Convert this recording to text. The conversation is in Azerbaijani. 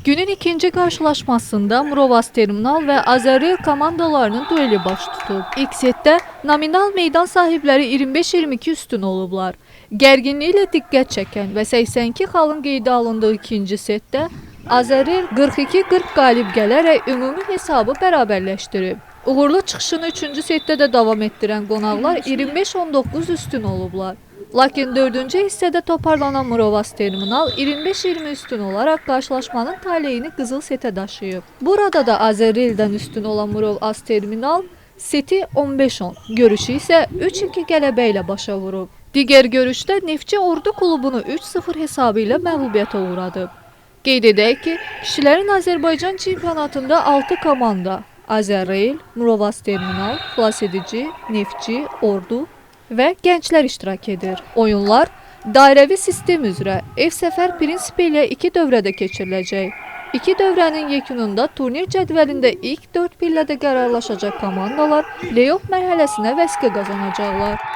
Günün ikinci karşılaşmasında Mrovas Terminal ve Azerrail komandalarının dueli baş tutub. İlk setdə nominal meydan sahibləri 25-22 üstün olublar. Gərginliyi ilə diqqət çəkən və 82 xalın qeydə alındığı ikinci setdə Azerrail 42-40 qalib gələrək ümumi hesabı bərabərləşdirib. Uğurlu çıxışını 3-cü setdə də davam etdirən qonaqlar 25-19 üstün olublar. Lakin 4-cü hissədə toparlanan Mrovas Terminal 25-20 üstün olaraq qarşılaşmanın taleyini qızıl setə daşıyıb. Burada da Azerraildən üstün olan Mrovas Terminal seti 15-10, görüşü isə 3-2 qələbə ilə başa vurub. Digər görüşdə Neftçi Ordu klubunu 3-0 hesabı ilə məğlubiyyətə uğradıb. Qeyd edək ki, kişilərin Azərbaycan çempionatında 6 komanda Azerrail, Mrovas Terminal, Xilasedici, Neftçi, Ordu və gənclər iştirak edir. Oyunlar dairəvi sistem üzrə ev səfər prinsipi ilə 2 dövrədə keçiriləcək. 2 dövrənin yekununda turnir cədvəlində ilk 4 pillədə qərarlaşacaq komandalar play-off mərhələsinə vəsqə qazanacaqlar.